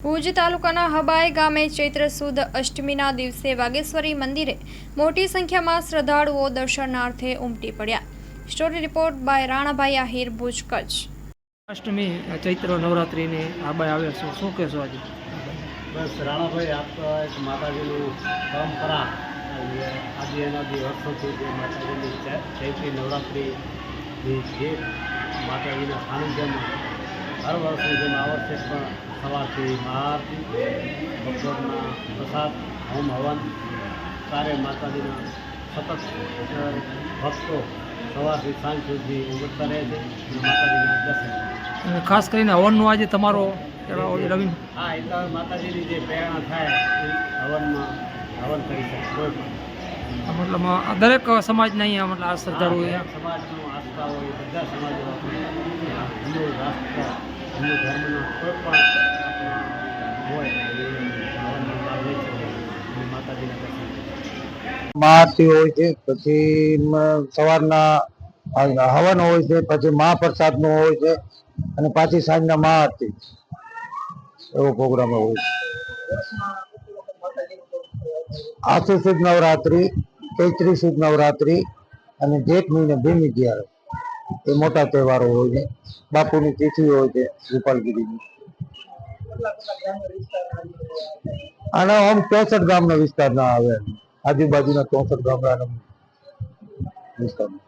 ભુજ તાલુકાના હબાઈ ગામે ચૈત્ર સુદ અષ્ટમીના દિવસે વાગેશ્વરી મંદિરે મોટી સંખ્યામાં શ્રદ્ધાળુઓ દર્શનાર્થે ઉમટી પડ્યા। Story report by Ranabhai Ahir, Bhuj, Kutch. અષ્ટમી ચૈત્ર નવરાત્રિની આબાઈ આવે છે, શું કહેશો આજે? બસ રાણાભાઈ, આપ તો એક માતાજીનું પરંપરા આજે એનાથી વર્ષોથી જે માતાજીની ચૈત્રી નવરાત્રિની જે માતાજીના સાનિધ્યમાં હર વર્ષની જેમ આ વર્ષે પણ સવારથી મહાઆરતી, બપોરના પ્રસાદ, હોમ હવન સારે માતાજીના સતત ભક્તો સવારથી સાંજ સુધી ઉમટતા રહે છે અને માતાજીના દર્શન। અને ખાસ કરીને હવનનો આજે તમારો રવિ? હા, એ તો માતાજીની જે પ્રેરણા થાય એ હવનમાં હવન કરી શકે કોઈ પણ, મતલબ દરેક સમાજના અહીંયા મતલબ આ શ્રદ્ધાળુ સમાજનો આસ્થા હોય, બધા સમાજો હિન્દુ રાષ્ટ્ર, હિન્દુ ધર્મના કોઈ પણ હોય એ હવનનો લાભ લઈ શકે અને માતાજીના દર્શન કરે। મહાઆરતી હોય છે, પછી સવારના હવન હોય છે, પછી મહાપ્રસાદનું હોય છે અને પાછી સાંજના મહાઆરતી, એવો પ્રોગ્રામ હોય છે। આસો સુદ નવરાત્રિ, ચૈત્રી સુદ નવરાત્રિ અને જેઠ મહિને ભીમી ત્યારે એ મોટા તહેવારો હોય છે। બાપુની તિથિ હોય છે ગોપાલગીરીની। અને આમ 64 ગામના વિસ્તારના આવે, આજુબાજુના 64 ગામડાના વિસ્તારમાં।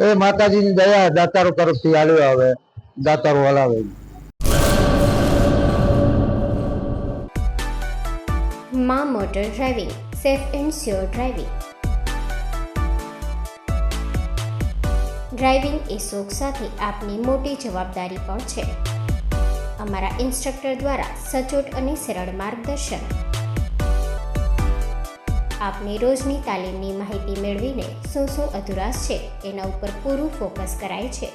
એ માતાજીની દયા દાતારો તરફથી હાલ્યો આવે, દાતારો હલાવે। માં motor driving, safe and sure driving. Driving એ શોખ સાથે આપની મોટી જવાબદારી પણ છે। અમારા ઇન્સ્ટ્રક્ટર દ્વારા સચોટ અને સરળ માર્ગદર્શન। આપની રોજની તાલીમની માહિતી મેળવીને શું અધુરાશ છે એના ઉપર પૂરું ફોકસ કરાય છે।